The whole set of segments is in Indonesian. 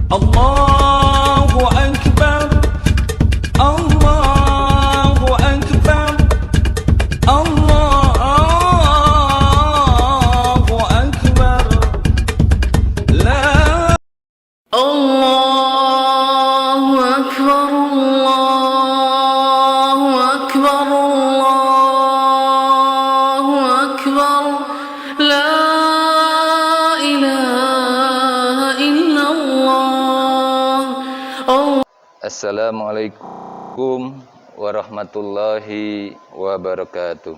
Allahu Akbar, Allahu Akbar, Allahu Akbar. La Allahu Akbar, Allahu Akbar, Allahu Akbar. La Assalamualaikum warahmatullahi wabarakatuh.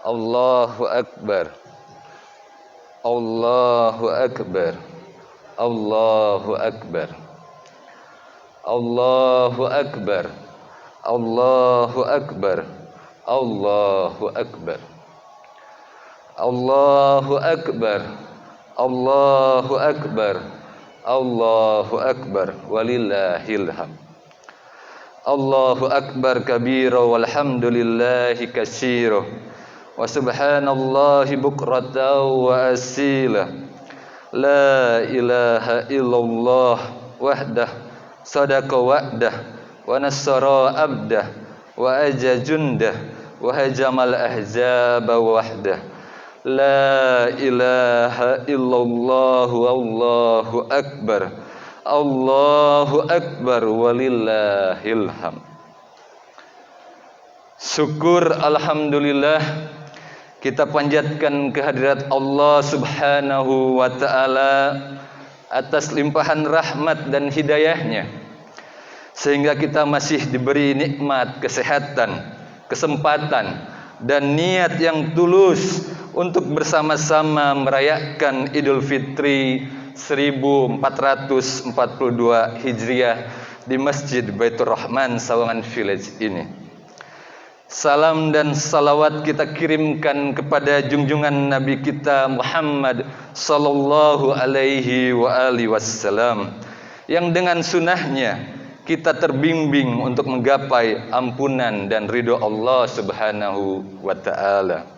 Allahu Akbar, Allahu Akbar, Allahu Akbar, Allahu Akbar, Allahu Akbar, Allahu Akbar, Allahu Akbar, Allahu Akbar, Allahu Akbar, walillahil hamd. Allahu Akbar kabira walhamdulillahi katsira wa subhanallahi bukratan wa asila. La ilaha illallah wahdah sadaqa wa'dah wa nassara abdah wa aja jundah wa hajamal ahzaba wahdah. La ilaha illallah wallahu akbar, Allahu akbar, walillahil hamd. Syukur alhamdulillah kita panjatkan kehadirat Allah subhanahu wa ta'ala atas limpahan rahmat dan hidayahnya, sehingga kita masih diberi nikmat kesehatan, kesempatan, dan niat yang tulus untuk bersama-sama merayakan Idul Fitri 1442 Hijriah di Masjid Baitur Rahman Sawangan Village ini. Salam dan salawat kita kirimkan kepada junjungan Nabi kita Muhammad sallallahu alaihi wa alihi wasallam, yang dengan sunnahnya kita terbimbing untuk menggapai ampunan dan ridho Allah subhanahu wa ta'ala.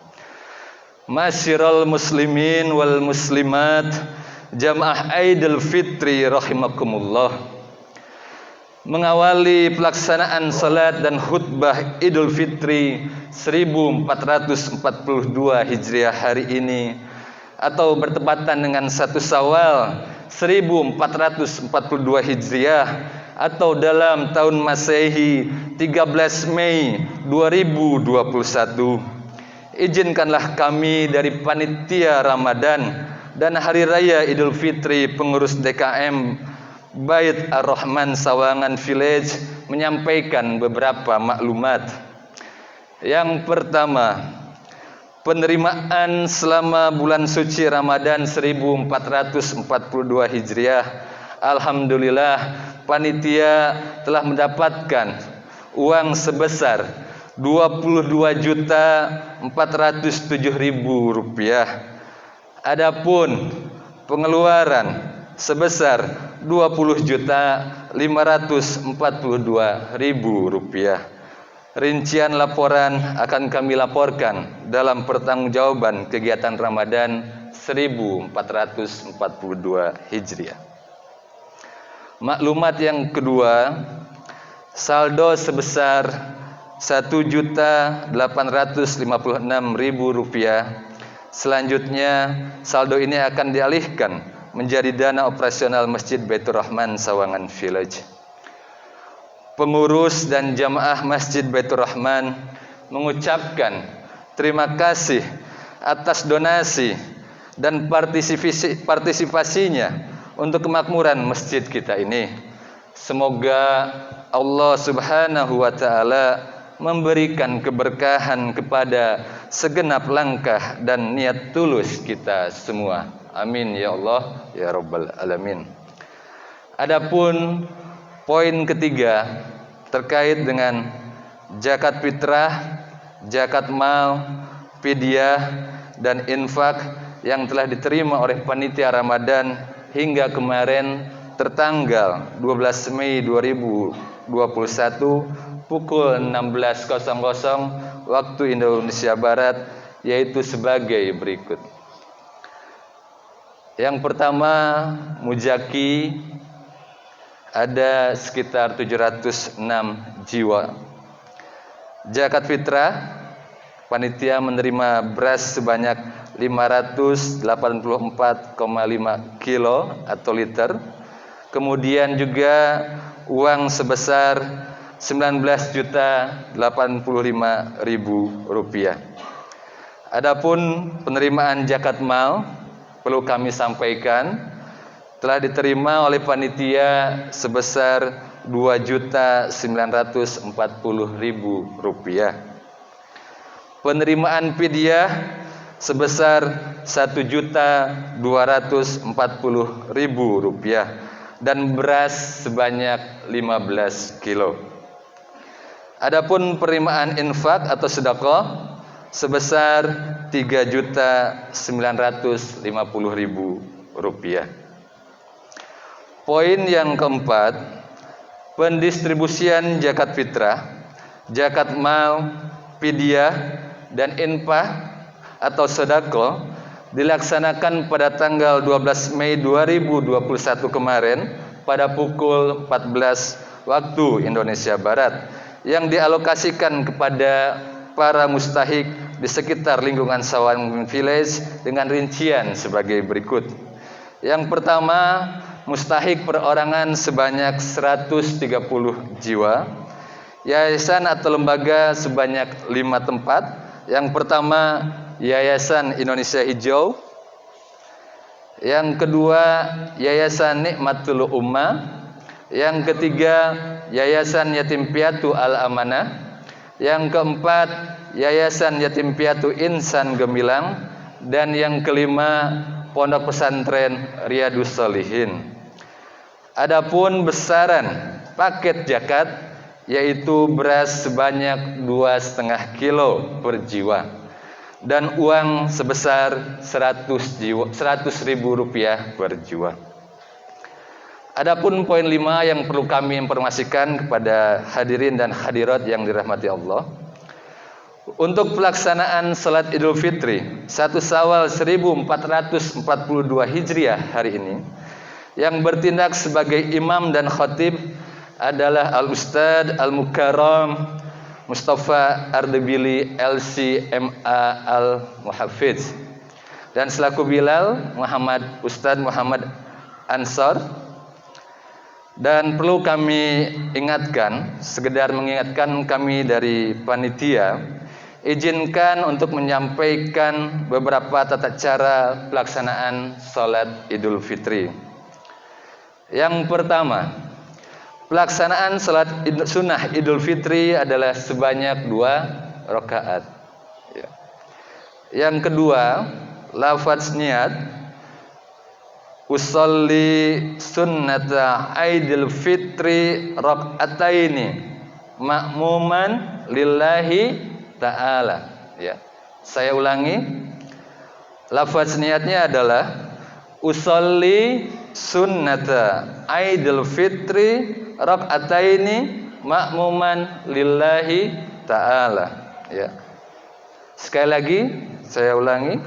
Masyiral muslimin wal muslimat, jamaah Idul Fitri rahimakumullah. Mengawali pelaksanaan salat dan khutbah Idul Fitri 1442 Hijriah hari ini, atau bertepatan dengan 1 Syawal 1442 Hijriah, atau dalam tahun Masehi 13 Mei 2021, izinkanlah kami dari panitia Ramadan dan Hari Raya Idul Fitri pengurus DKM Bait Ar-Rahman Sawangan Village menyampaikan beberapa maklumat. Yang pertama, penerimaan selama bulan suci Ramadan 1442 Hijriah. Alhamdulillah, panitia telah mendapatkan uang sebesar Rp22.407.000. Adapun pengeluaran sebesar Rp20.542.000. Rincian laporan akan kami laporkan dalam pertanggungjawaban kegiatan Ramadan 1442 Hijriah. Maklumat yang kedua, saldo sebesar Rp1.856.000. Selanjutnya saldo ini akan dialihkan menjadi dana operasional Masjid Baitur Rahman Sawangan Village. Pengurus dan jamaah Masjid Baitur Rahman mengucapkan terima kasih atas donasi dan partisipasinya untuk kemakmuran masjid kita ini. Semoga Allah subhanahu wa ta'ala memberikan keberkahan kepada segenap langkah dan niat tulus kita semua. Amin ya Allah ya Rabbal Alamin. Adapun poin ketiga terkait dengan zakat fitrah, zakat mal, fidyah, dan infak yang telah diterima oleh panitia Ramadan hingga kemarin tertanggal 12 Mei 2021 pukul 16.00 waktu Indonesia Barat, yaitu sebagai berikut. Yang pertama, mujaki ada sekitar 706 jiwa. Zakat fitrah, panitia menerima beras sebanyak 584,5 kilo atau liter. Kemudian juga uang sebesar 19.085.000 rupiah. Adapun penerimaan zakat mal, perlu kami sampaikan, telah diterima oleh panitia sebesar 2.940.000 rupiah. Penerimaan fidyah sebesar 1.240.000 rupiah dan beras sebanyak 15 kilo. Adapun penerimaan infak atau sedekah sebesar 3.950.000 rupiah. Poin yang keempat, pendistribusian zakat fitrah, zakat mal, fidyah, dan infak atau sedekah dilaksanakan pada tanggal 12 Mei 2021 kemarin pada pukul 14 waktu Indonesia Barat yang dialokasikan kepada para mustahik di sekitar lingkungan Sawangan Village dengan rincian sebagai berikut. Yang pertama, mustahik perorangan sebanyak 130 jiwa, yayasan atau lembaga sebanyak 5 tempat. Yang pertama, Yayasan Indonesia Hijau. Yang kedua, Yayasan Nikmatul Ummah. Yang ketiga, Yayasan Yatim Piatu Al-Amanah. Yang keempat, Yayasan Yatim Piatu Insan Gemilang. Dan yang kelima, Pondok Pesantren Riyadus Shalihin. Adapun besaran paket zakat yaitu beras sebanyak 2,5 kilo per jiwa dan uang sebesar 100.000 rupiah per jiwa. Adapun poin 5 yang perlu kami informasikan kepada hadirin dan hadirat yang dirahmati Allah. Untuk pelaksanaan salat Idul Fitri 1 Syawal 1442 Hijriah hari ini, yang bertindak sebagai imam dan khatib adalah Al-Ustadz Al-Mukarram Mustafa Ardebili LCMA Al-Muhafiz, dan selaku Bilal Ustadz Muhammad Ansar. Dan perlu kami ingatkan, sekedar mengingatkan kami dari panitia, izinkan untuk menyampaikan beberapa tata cara pelaksanaan salat Idul Fitri. Yang pertama, pelaksanaan salat sunnah Idul Fitri adalah sebanyak 2 rakaat. Yang kedua, lafaz niat usolli sunnata Idul Fitri raka'ataini ma'muman lillahi ta'ala. Ya. Saya ulangi. Lafaz niatnya adalah usolli sunnata Idul Fitri raka'ataini ma'muman lillahi ta'ala. Ya. Sekali lagi saya ulangi.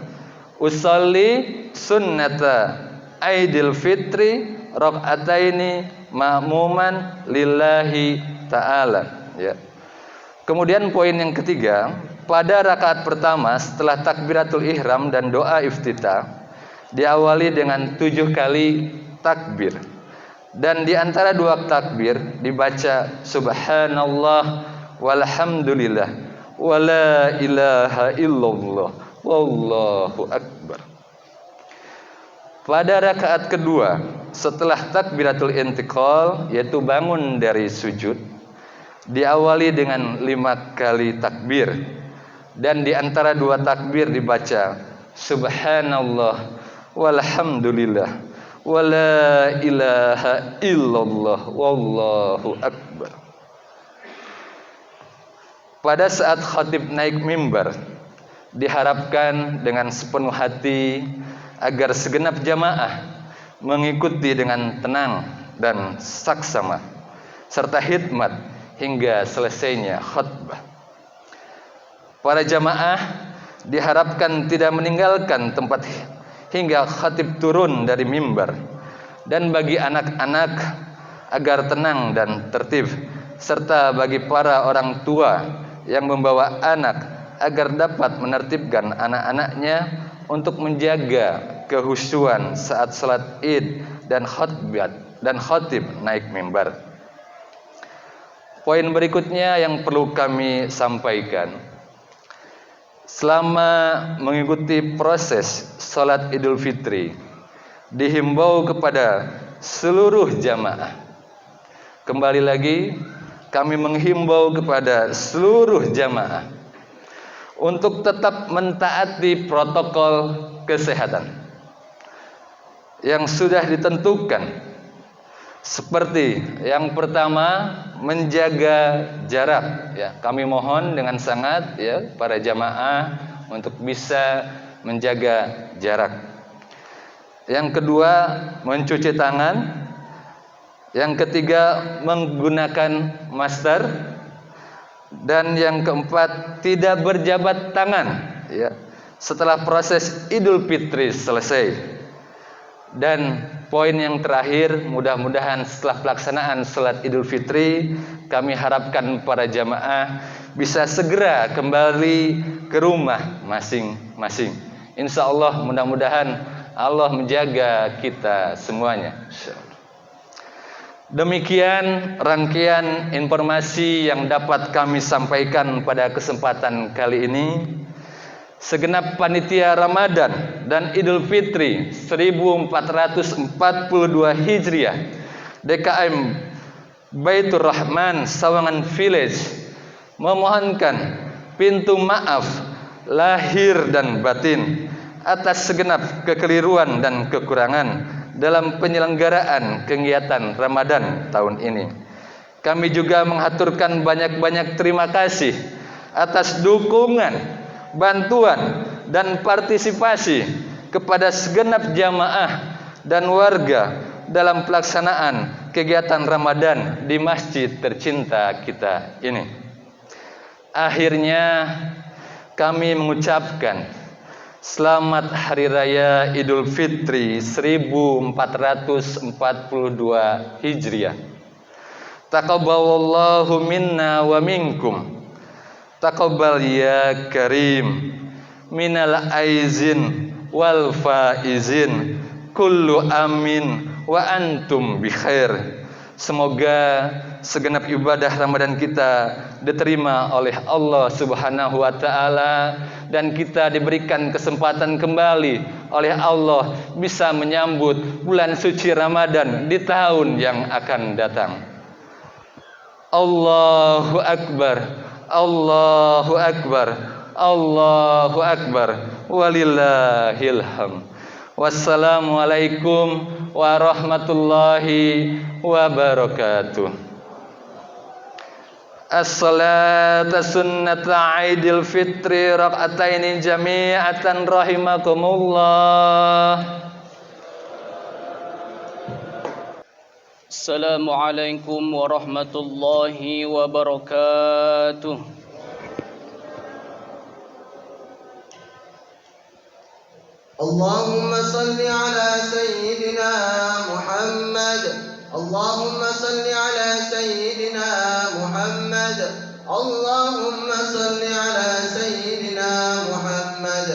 Usolli sunnata Idul Fitri raka'ataini ma'muman lillahi ta'ala. Ya. Kemudian poin yang ketiga, pada rakaat pertama setelah takbiratul ihram dan doa iftitah diawali dengan 7 kali takbir. Dan di antara 2 takbir dibaca subhanallah walhamdulillah wala ilaha illallah wallahu akbar. Pada rakaat kedua setelah takbiratul intiqal, yaitu bangun dari sujud, diawali dengan 5 kali takbir. Dan di antara 2 takbir dibaca subhanallah walhamdulillah wala ilaha illallah wallahu akbar. Pada saat khatib naik mimbar, diharapkan dengan sepenuh hati agar segenap jamaah mengikuti dengan tenang dan saksama serta hikmat hingga selesainya khutbah. Para jamaah diharapkan tidak meninggalkan tempat hingga khatib turun dari mimbar, dan bagi anak-anak agar tenang dan tertib, serta bagi para orang tua yang membawa anak agar dapat menertibkan anak-anaknya untuk menjaga kehusuan saat salat Id dan khatib naik mimbar. Poin berikutnya yang perlu kami sampaikan, selama mengikuti proses salat Idul Fitri, dihimbau kepada seluruh jamaah. Kembali lagi, kami menghimbau kepada seluruh jamaah untuk tetap mentaati protokol kesehatan yang sudah ditentukan. Seperti yang pertama, menjaga jarak. Ya, kami mohon dengan sangat ya para jamaah untuk bisa menjaga jarak. Yang kedua, mencuci tangan. Yang ketiga, menggunakan masker. Dan yang keempat, tidak berjabat tangan ya, setelah proses Idul Fitri selesai. Dan poin yang terakhir, mudah-mudahan setelah pelaksanaan salat Idul Fitri, kami harapkan para jamaah bisa segera kembali ke rumah masing-masing. Insya Allah, mudah-mudahan Allah menjaga kita semuanya. Demikian rangkaian informasi yang dapat kami sampaikan pada kesempatan kali ini. Segenap panitia Ramadan dan Idul Fitri 1442 Hijriah DKM Baitur Rahman Sawangan Village memohonkan pintu maaf lahir dan batin atas segenap kekeliruan dan kekurangan dalam penyelenggaraan kegiatan Ramadan tahun ini. Kami juga mengaturkan banyak-banyak terima kasih atas dukungan, bantuan, dan partisipasi kepada segenap jamaah dan warga dalam pelaksanaan kegiatan Ramadan di masjid tercinta kita ini. Akhirnya kami mengucapkan selamat Hari Raya Idul Fitri 1442 Hijriah. Taqabbalallahu minna wa minkum. Taqabbal ya karim minal aizin wal faizin kullu amin wa antum bi khair. Semoga segenap ibadah Ramadan kita diterima oleh Allah Subhanahu wa taala dan kita diberikan kesempatan kembali oleh Allah bisa menyambut bulan suci Ramadan di tahun yang akan datang. Allahu akbar. Allahu akbar. Allahu akbar. Walillahil hamd. Wassalamualaikum warahmatullahi wabarakatuh. As-salatu sunnata Aidil Fitri rak'ataini jami'atan rahimakumullah. Assalamualaikum warahmatullahi wabarakatuh. اللهم صل على سيدنا محمد. اللهم صل على سيدنا محمد. اللهم صل على سيدنا محمد.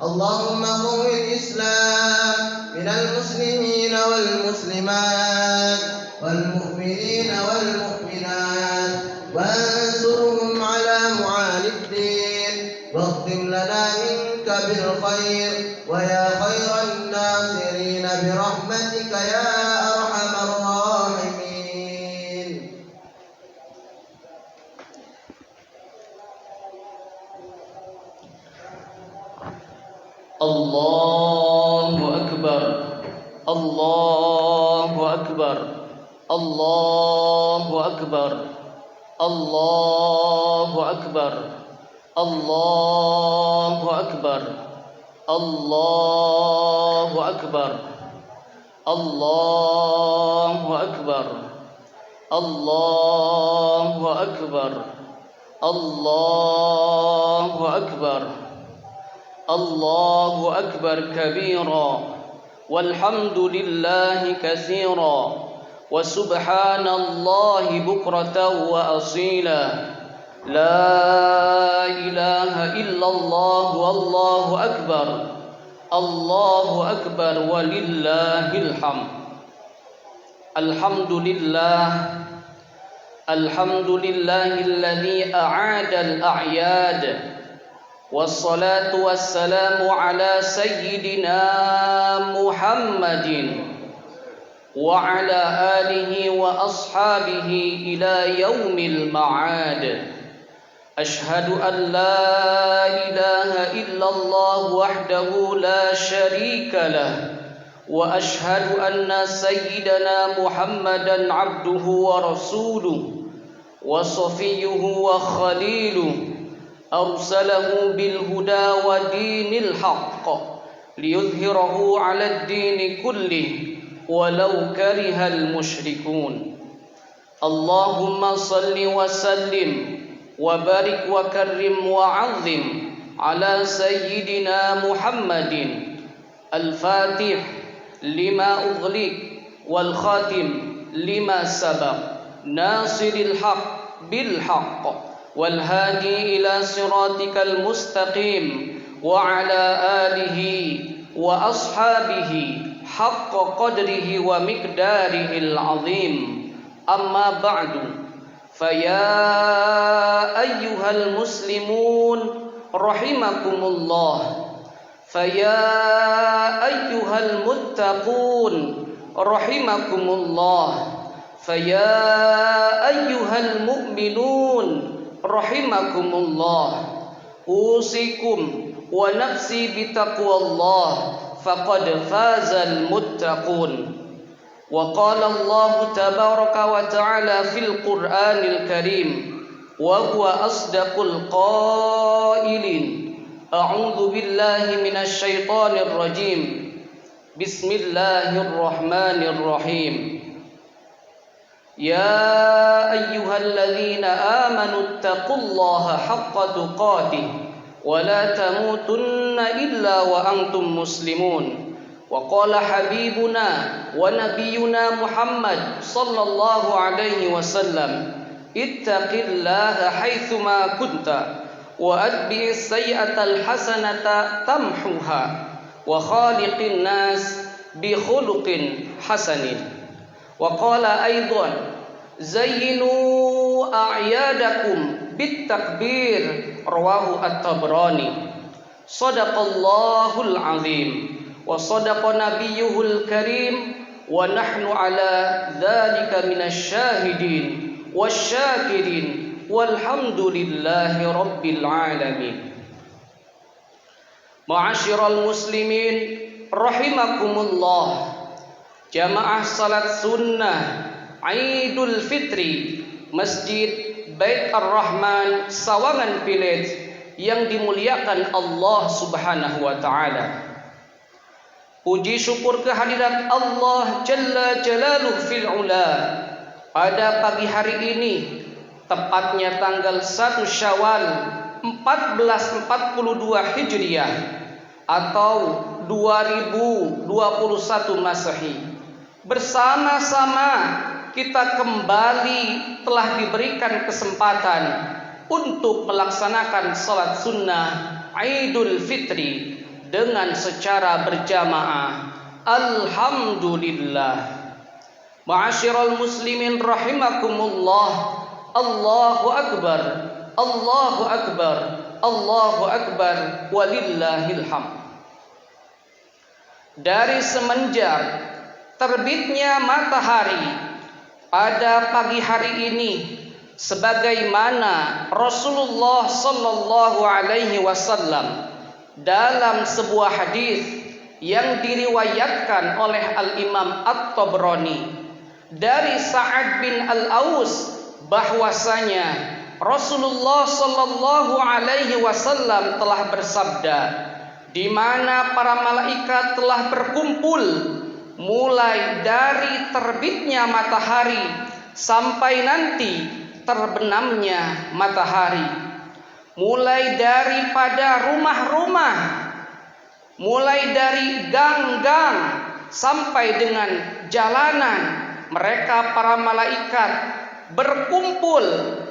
اللهم قو الإسلام من المسلمين والمسلمات والمؤمنين والمؤمنات وانصرهم على معاني الدين واختم لنا منك بالخير ويا خير الناصرين برحمتك يا أرحم الراحمين. الله أكبر. الله أكبر. الله أكبر. الله أكبر. الله أكبر. الله أكبر. الله أكبر. الله أكبر. الله أكبر. الله أكبر كبيرا والحمد لله كثيرا وسبحان الله بكرة وأصيلا لا إله إلا الله والله أكبر الله أكبر ولله الحمد الحمد لله الذي أعاد الأعياد والصلاة والسلام على سيدنا محمد وعلى آله وأصحابه إلى يوم المعاد أشهد أن لا إله إلا الله وحده لا شريك له وأشهد أن سيدنا محمدا عبده ورسوله وصفيه وخليله أرسله بالهدى ودين الحق ليظهره على الدين كله ولو كره المشركون اللهم صل وسلم وبارك وكرم وعظم على سيدنا محمد الفاتح لما أغلق والخاتم لما سبق ناصر الحق بالحق والهادي إلى صراطك المستقيم وعلى آله وأصحابه حق قدره ومقداره العظيم أما بعد فيا أيها المسلمون رحمكم الله فيا أيها المتقون رحمكم الله فيا أيها المؤمنون رحمكم الله أوصيكم ونفسي بتقوى الله فقد فاز المتقون وقال الله تبارك وتعالى في القرآن الكريم وهو أصدق القائلين أعوذ بالله من الشيطان الرجيم بسم الله الرحمن الرحيم يا أيها الذين آمنوا اتقوا الله حق تقاته ولا تموتن إلا وأنتم مسلمون وقال حبيبنا ونبينا محمد صلى الله عليه وسلم اتق الله حيثما كنت وأتبع السيئة الحسنة تمحوها وخالق الناس بخلق حسن وقال أيضا زينوا أعيادكم بالتكبير رواه الطبراني صدق الله العظيم وصدق نبيه الكريم ونحن على ذلك من الشاهدين والشاكرين والحمد لله رب العالمين معاشر المسلمين رحمكم الله Jamaah salat sunnah Idul Fitri Masjid Bait Ar-Rahman Sawangan Village yang dimuliakan Allah Subhanahu wa taala. Puji syukur kehadirat Allah Jalla Jalaluhu fil ula. Pada pagi hari ini tepatnya tanggal 1 Syawal 1442 Hijriah atau 2021 Masehi. Bersama-sama kita kembali telah diberikan kesempatan untuk melaksanakan salat sunnah Idul Fitri dengan secara berjamaah. Alhamdulillah. Ma'asyiral muslimin rahimakumullah. Allahu akbar. Allahu akbar. Allahu akbar walillahil hamd. Dari semenjak terbitnya matahari pada pagi hari ini, sebagaimana Rasulullah sallallahu alaihi wasallam dalam sebuah hadis yang diriwayatkan oleh Al-Imam At-Tabrani dari Sa'ad bin Al-Aus bahwasanya Rasulullah sallallahu alaihi wasallam telah bersabda, di mana para malaikat telah berkumpul mulai dari terbitnya matahari sampai nanti terbenamnya matahari, mulai daripada rumah-rumah mulai dari gang-gang sampai dengan jalanan, mereka para malaikat berkumpul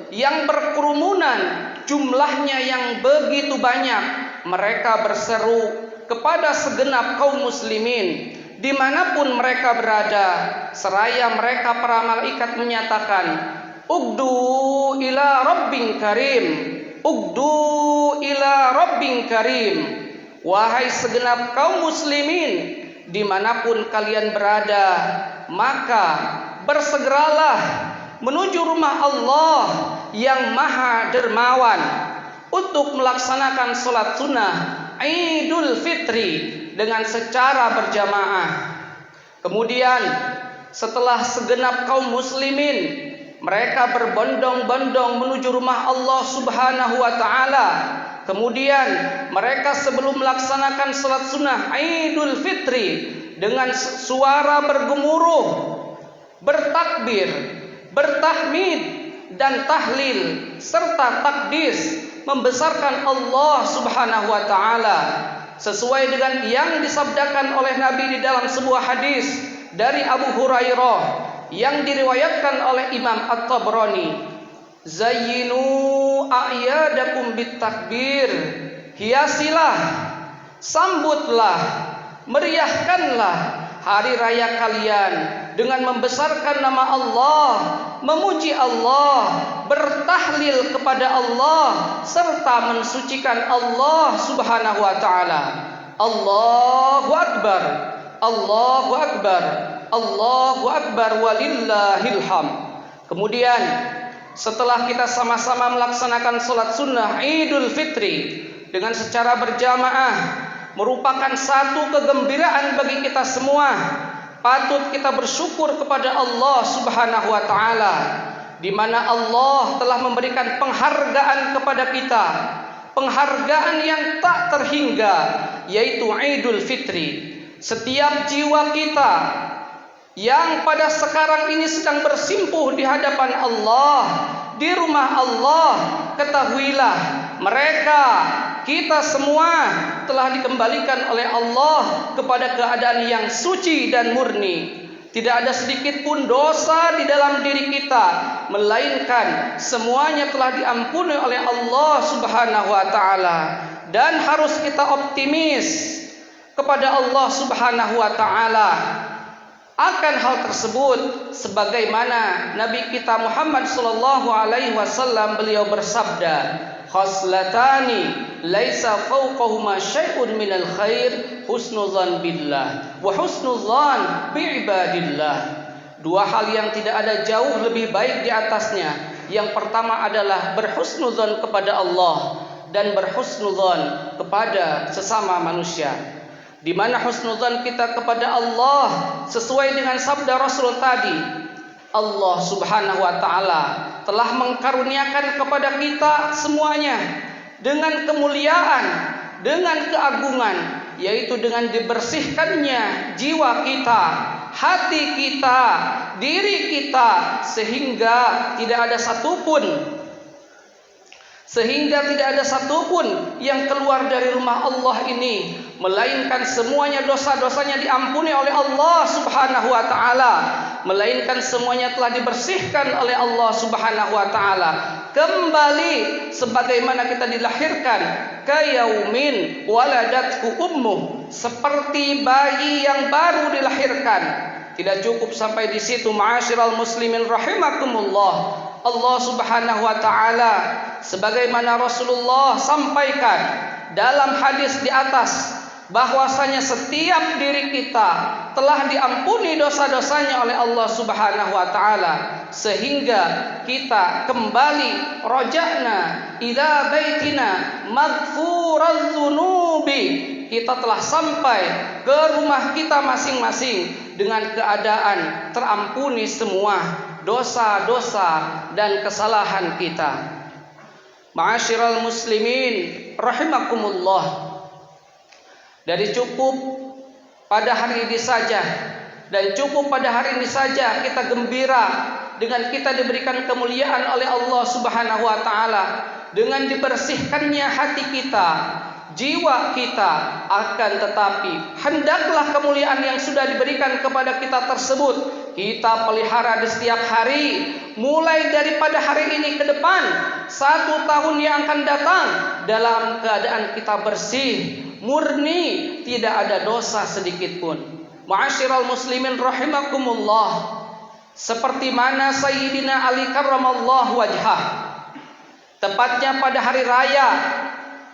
yang berkerumunan, jumlahnya yang begitu banyak. Mereka berseru kepada segenap kaum muslimin dimanapun mereka berada, seraya mereka para malaikat menyatakan, ugdu ila rabbin karim, ugdu ila rabbin karim. Wahai segenap kaum muslimin, dimanapun kalian berada, maka bersegeralah menuju rumah Allah yang maha dermawan untuk melaksanakan sholat sunnah Idul Fitri dengan secara berjamaah. Kemudian setelah segenap kaum muslimin mereka berbondong-bondong menuju rumah Allah Subhanahu wa taala, kemudian mereka sebelum melaksanakan sholat sunnah Idul Fitri dengan suara bergemuruh, bertakbir, bertahmid dan tahlil serta takdis membesarkan Allah Subhanahu wa taala sesuai dengan yang disabdakan oleh Nabi di dalam sebuah hadis dari Abu Hurairah yang diriwayatkan oleh Imam At-Tabrani. Zayyinu a'yadakum bitakbir, hiasilah, sambutlah, meriahkanlah hari raya kalian dengan membesarkan nama Allah, memuji Allah, bertahlil kepada Allah serta mensucikan Allah Subhanahu wa taala. Allahu akbar, Allahu akbar, Allahu akbar walillahil hamd. Kemudian setelah kita sama-sama melaksanakan sholat sunnah Idul Fitri dengan secara berjamaah, merupakan satu kegembiraan bagi kita semua. Patut kita bersyukur kepada Allah Subhanahu wa taala di mana Allah telah memberikan penghargaan kepada kita, penghargaan yang tak terhingga, yaitu Idul Fitri. Setiap jiwa kita yang pada sekarang ini sedang bersimpuh di hadapan Allah, di rumah Allah, ketahuilah mereka, kita semua telah dikembalikan oleh Allah kepada keadaan yang suci dan murni. Tidak ada sedikit pun dosa di dalam diri kita, melainkan semuanya telah diampuni oleh Allah Subhanahu wa taala. Dan harus kita optimis kepada Allah Subhanahu wa taala akan hal tersebut, sebagaimana Nabi kita Muhammad sallallahu alaihi wasallam beliau bersabda, khaslatani laisa fawqahuma syai'un minal khair husnuzan billah wa husnuzan bi'ibadillah. Dua hal yang tidak ada jauh lebih baik di atasnya. Yang pertama adalah berhusnuzan kepada Allah dan berhusnuzan kepada sesama manusia. Di mana husnuzan kita kepada Allah sesuai dengan sabda Rasul tadi, Allah Subhanahu wa taala telah mengkaruniakan kepada kita semuanya dengan kemuliaan, dengan keagungan, yaitu dengan dibersihkannya jiwa kita, hati kita, diri kita, sehingga tidak ada satupun yang keluar dari rumah Allah ini melainkan semuanya dosa-dosanya diampuni oleh Allah Subhanahu wa taala, melainkan semuanya telah dibersihkan oleh Allah Subhanahu wa taala, kembali sebagaimana kita dilahirkan kayaumin waladathu ummuh, seperti bayi yang baru dilahirkan. Tidak cukup sampai di situ, ma'asyiral muslimin rahimakumullah. Allah Subhanahu wa taala sebagaimana Rasulullah sampaikan dalam hadis di atas, bahwasanya setiap diri kita telah diampuni dosa-dosanya oleh Allah Subhanahu wa taala, sehingga kita kembali roja'na ila baitina maghfuraz dzunubi, kita telah sampai ke rumah kita masing-masing dengan keadaan terampuni semua dosa-dosa dan kesalahan kita. Ma'asyiral muslimin rahimakumullah. Dari cukup pada hari ini saja, dan cukup pada hari ini saja kita gembira dengan kita diberikan kemuliaan oleh Allah Subhanahu wa taala, dengan dibersihkannya hati kita, jiwa kita. Akan tetapi hendaklah kemuliaan yang sudah diberikan kepada kita tersebut kita pelihara di setiap hari, mulai daripada hari ini ke depan, 1 tahun yang akan datang, dalam keadaan kita bersih, murni, tidak ada dosa sedikit pun. Ma'asyiral muslimin rahimakumullah, seperti mana Sayyidina Ali karramallahu wajhah, tepatnya pada hari raya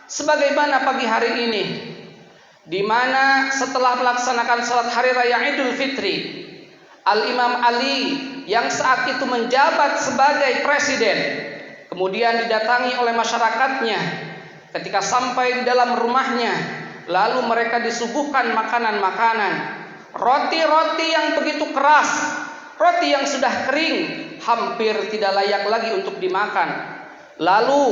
sebagaimana pagi hari ini, di mana setelah melaksanakan salat hari raya Idul Fitri, Al-Imam Ali yang saat itu menjabat sebagai presiden kemudian didatangi oleh masyarakatnya. Ketika sampai di dalam rumahnya, lalu mereka disuguhkan makanan-makanan, roti-roti yang begitu keras, roti yang sudah kering, hampir tidak layak lagi untuk dimakan. Lalu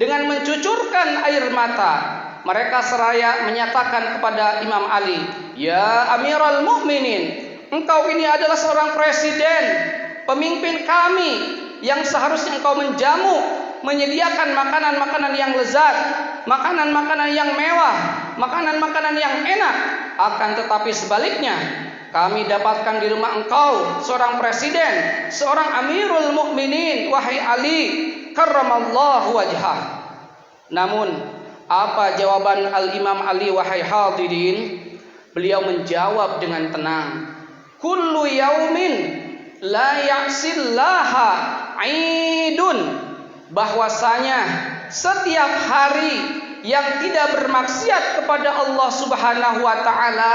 dengan mencucurkan air mata, mereka seraya menyatakan kepada Imam Ali, "Ya Amirul Mukminin, engkau ini adalah seorang presiden, pemimpin kami yang seharusnya engkau menjamu, menyediakan makanan-makanan yang lezat, makanan-makanan yang mewah, makanan-makanan yang enak. Akan tetapi sebaliknya, kami dapatkan di rumah engkau seorang presiden, seorang Amirul Mukminin, wahai Ali karramallahu wajhah." Namun apa jawaban Al-Imam Ali, wahai hadirin? Beliau menjawab dengan tenang, "Kullu yaumin la ya'sillaha 'idun." Bahwasanya setiap hari yang tidak bermaksiat kepada Allah Subhanahu wa taala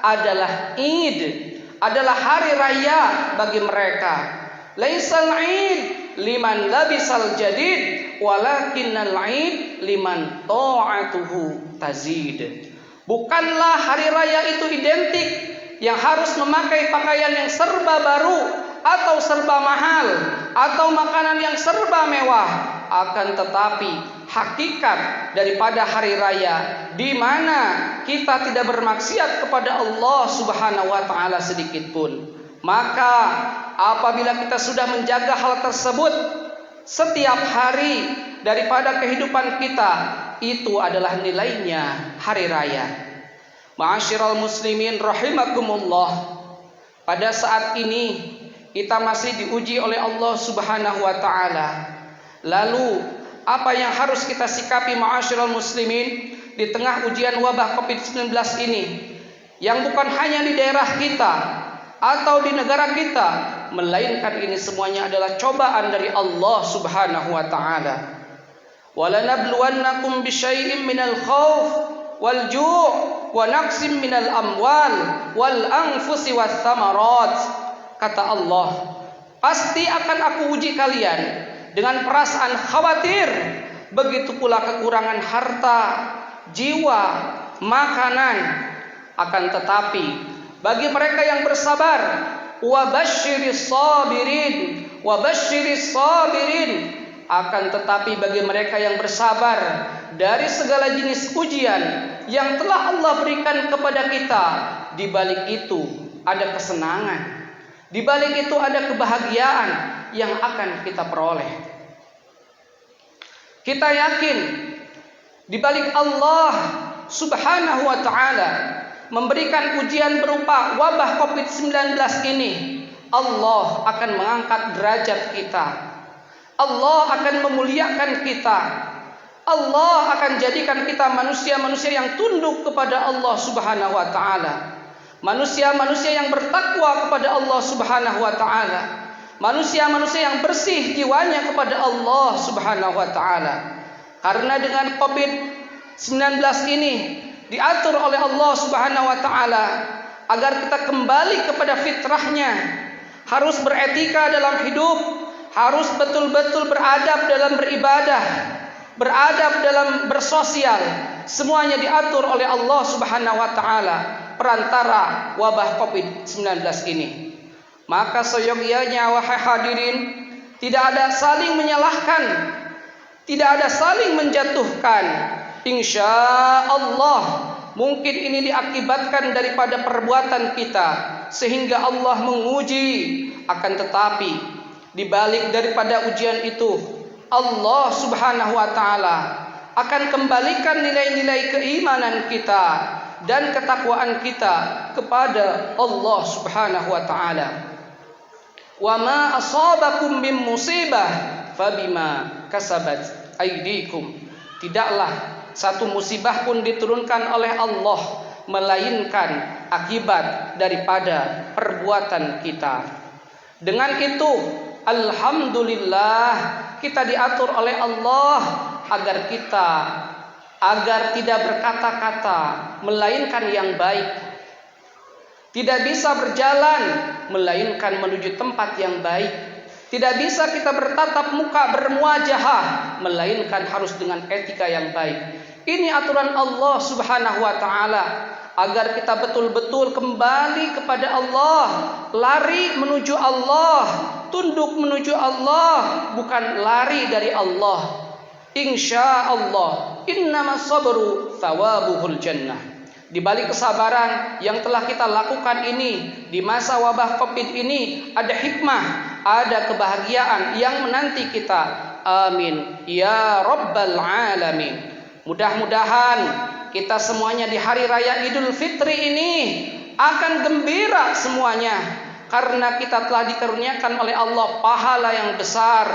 adalah Id, adalah hari raya bagi mereka. Laisal Id liman labisal jadid, walakinnal Id liman ta'atuhu tazid. Bukanlah hari raya itu identik yang harus memakai pakaian yang serba baru atau serba mahal atau makanan yang serba mewah. Akan tetapi hakikat daripada hari raya di mana kita tidak bermaksiat kepada Allah Subhanahu wa taala sedikit pun. Maka apabila kita sudah menjaga hal tersebut setiap hari daripada kehidupan kita, itu adalah nilainya hari raya. Ma'asyiral muslimin rahimakumullah, pada saat ini kita masih diuji oleh Allah Subhanahu wa taala. Lalu apa yang harus kita sikapi ma'asyiral muslimin di tengah ujian wabah Covid-19 ini, yang bukan hanya di daerah kita atau di negara kita, melainkan ini semuanya adalah cobaan dari Allah Subhanahu wa taala. "Walanabluwannakum bisyai'im minal khauf wal ju' wa naqsim minal amwal wal anfusi was thamarat." Kata Allah, pasti akan aku uji kalian dengan perasaan khawatir, begitu pula kekurangan harta, jiwa, makanan. Akan tetapi bagi mereka yang bersabar, wabasyiris sabirin, wabasyiris sabirin. Akan tetapi bagi mereka yang bersabar dari segala jenis ujian yang telah Allah berikan kepada kita, di balik itu ada kesenangan, di balik itu ada kebahagiaan yang akan kita peroleh. Kita yakin di balik Allah Subhanahu wa taala memberikan ujian berupa wabah Covid-19 ini, Allah akan mengangkat derajat kita. Allah akan memuliakan kita. Allah akan jadikan kita manusia-manusia yang tunduk kepada Allah Subhanahu wa taala. Manusia-manusia yang bertakwa kepada Allah Subhanahu wa taala. Manusia-manusia yang bersih jiwanya kepada Allah Subhanahu wa taala. Karena dengan Covid-19 ini diatur oleh Allah Subhanahu wa taala agar kita kembali kepada fitrahnya, harus beretika dalam hidup, harus betul-betul beradab dalam beribadah, beradab dalam bersosial. Semuanya diatur oleh Allah Subhanahu wa taala perantara wabah Covid-19 ini. Maka seyogyanya wahai hadirin, tidak ada saling menyalahkan, tidak ada saling menjatuhkan. Insya Allah mungkin ini diakibatkan daripada perbuatan kita sehingga Allah menguji. Akan tetapi di balik daripada ujian itu, Allah Subhanahu wa taala akan kembalikan nilai-nilai keimanan kita dan ketakwaan kita kepada Allah Subhanahu wa taala. Wa ma asabakum min musibah fabima kasabat aydikum. Tidaklah satu musibah pun diturunkan oleh Allah melainkan akibat daripada perbuatan kita. Dengan itu, alhamdulillah, kita diatur oleh Allah agar tidak berkata-kata melainkan yang baik, tidak bisa berjalan melainkan menuju tempat yang baik, tidak bisa kita bertatap muka bermuajahah melainkan harus dengan etika yang baik. Ini aturan Allah Subhanahu wa taala agar kita betul-betul kembali kepada Allah, lari menuju Allah, tunduk menuju Allah, bukan lari dari Allah. Insya Allah, innamas sabru thawabuhul jannah. Di balik kesabaran yang telah kita lakukan ini di masa wabah Covid ini, ada hikmah, ada kebahagiaan yang menanti kita. Amin ya rabbal alamin. Mudah-mudahan kita semuanya di hari raya Idul Fitri ini akan gembira semuanya, karena kita telah dikaruniakan oleh Allah pahala yang besar.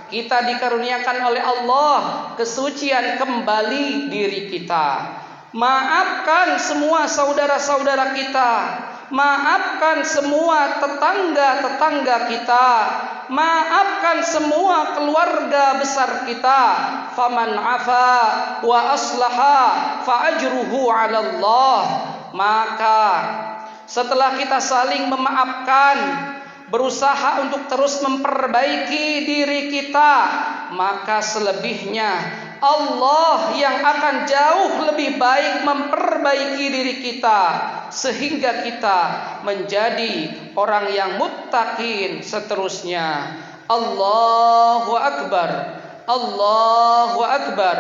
Kita dikaruniakan oleh Allah kesucian kembali diri kita. Maafkan semua saudara-saudara kita, maafkan semua tetangga-tetangga kita, maafkan semua keluarga besar kita. Faman afa wa aslaha fa ajruhu 'ala Allah. Maka setelah kita saling memaafkan, berusaha untuk terus memperbaiki diri kita, maka selebihnya Allah yang akan jauh lebih baik memperbaiki diri kita, sehingga kita menjadi orang yang muttaqin seterusnya. Allahu Akbar, Allahu Akbar,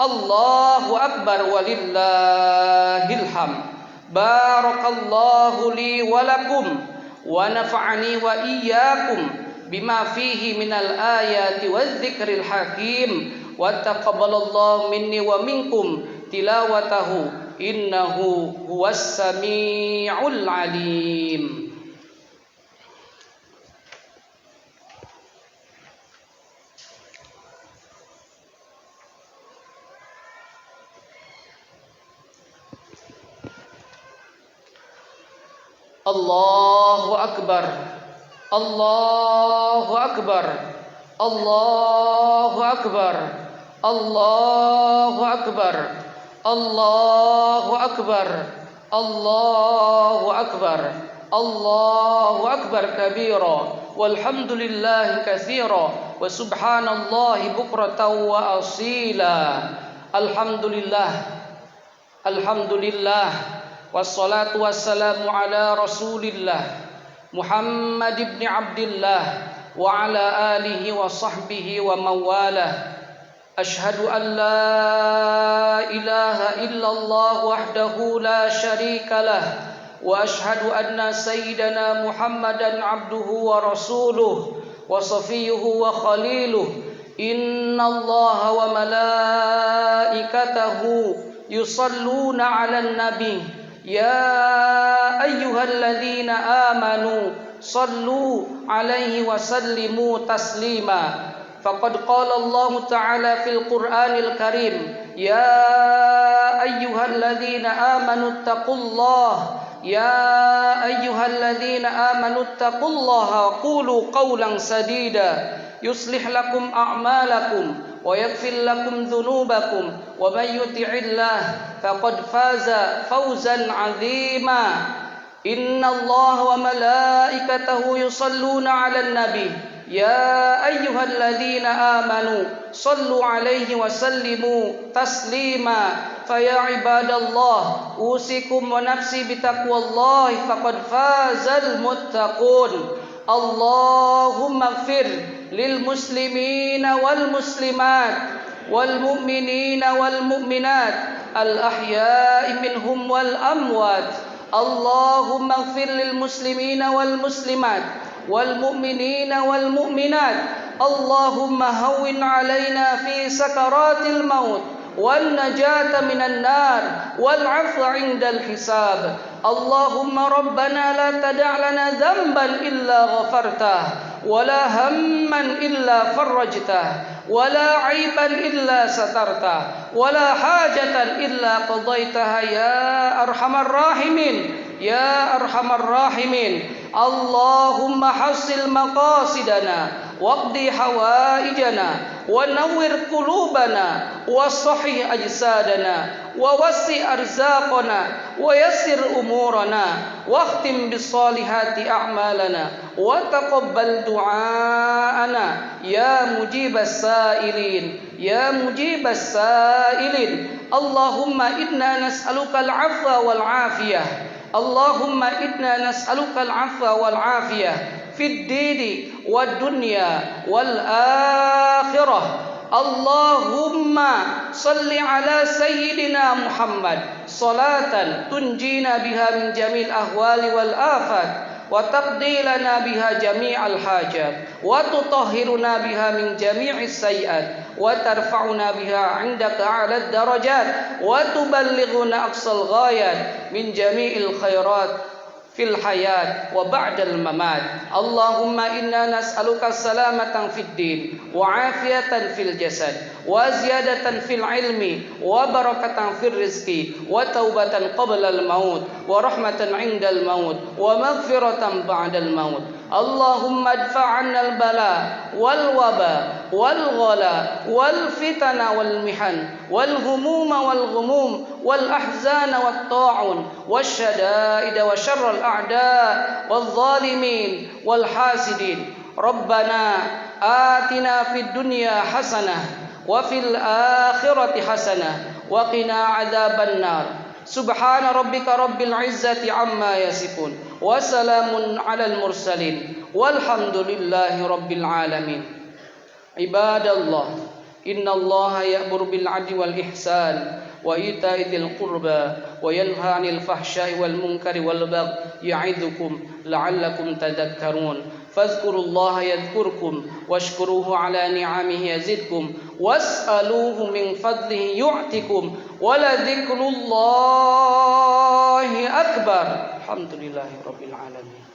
Allahu Akbar, walillahil hamd. Barakallahu li wa lakum wa nafa'ani wa iyyakum bima fihi minal ayati wadh-dzikril hakim. Wa taqabbalallahu minni wa minkum tilawatahu innahu huwas samiul alim. Allahu Akbar, Allahu Akbar, Allahu Akbar, Allahu Akbar, Allahu Akbar, Allahu Akbar, Allahu Akbar kabira, walhamdulillahi katsira, wa subhanallahi bukratan wa asila. Alhamdulillah, alhamdulillah, wassalatu wassalamu ala rasulillah Muhammad ibn Abdillah wa ala alihi wa sahbihi wa mawalah. Ashhadu an la ilaha illallah wahdahu la syarika lah, wa ashhadu anna sayyidana Muhammadan abduhu wa rasuluh wa safiyuhu wa khaliluh. Innallaha wa malaikatahu yusalluna 'alan nabi ya ayyuhalladzina amanu sallu 'alaihi wa sallimu taslima. Faqad qala Allah Ta'ala fil Qur'anil Karim, ya ayyuhalladzina amanu taqullaha ya ayyuhalladzina amanu taqullaha qulu qawlan sadida yuslih lakum a'malakum wa yaghfir lakum dhunubakum wa may yuti'illah faqad faza fawzan 'azima. Innallaha wa malaikatahu yusalluna 'alan nabi ya ayyuhalladzina amanu sallu 'alaihi wa sallimu taslima. Faya ibadallah usikum wa nafsi bitaqwallahi faqad fazal muttaqun. Allahumma ighfir lil muslimina wal muslimat wal mu'minina wal mu'minat al ahya'i minhum wal amwat. Allahumma ighfir lil muslimina wal muslimat wal mu'minina wal mu'minat. Allahumma hawwin 'alaina fi sakaratil maut والنجاة من النار والعفو عند الحساب. اللهم ربنا لا تدع لنا ذنبا إلا غفرته ولا هما إلا فرجته ولا عيبا إلا سترته ولا حاجة إلا قضيتها يا أرحم الراحمين يا أرحم الراحمين. اللهم حصل مقاصدنا واقض حوائجنا ونور قلوبنا وصحح أجسادنا ووسع أرزاقنا ويسر أمورنا واختم بالصالحات أعمالنا وتقبل دعاءنا يا مجيب السائلين يا مجيب السائلين. اللهم إنا نسألك العفو والعافية اللهم إنا نسألك العفو والعافية في الدين والدنيا والآخرة. اللهم صل على سيدنا محمد صلاة تنجينا بها من جميع الأهوال والآفات وتقضي لنا بها جميع الحاجات وتطهرنا بها من جميع السيئات وترفعنا بها عندك أعلى الدرجات وتبلغنا أقصى الغايات من جميع الخيرات في الحياة وبعد الممات. اللهم إنا نسألك السلامة في الدين وعافية في الجسد وزيادة في العلم وبركة في الرزق وتوبة قبل الموت ورحمة عند الموت ومغفرة بعد الموت. اللهم ادفع عنا البلاء والوباء والغلا والفتن والمحن والهموم والغموم والأحزان والطاعون والشدائد وشر الأعداء والظالمين والحاسدين. ربنا آتنا في الدنيا حسنة وفي الآخرة حسنة وقنا عذاب النار. سبحان ربك رب العزة عما يصفون وسلام على المرسلين والحمد لله رب العالمين. عباد الله إن الله يأمر بالعدل والإحسان وإيتاء ذي القربى وينهى عن الفحشاء والمنكر والبغي يعظكم لعلكم تذكرون. فاذكروا الله يذكركم واشكروه على نعمه يزدكم واسألوه من فضله يعطكم ولذكر الله أكبر. الحمد لله رب العالمين.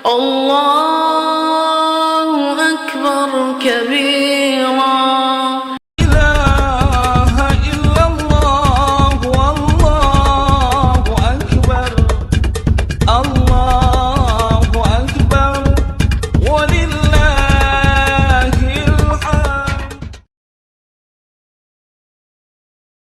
الله أكبر كبير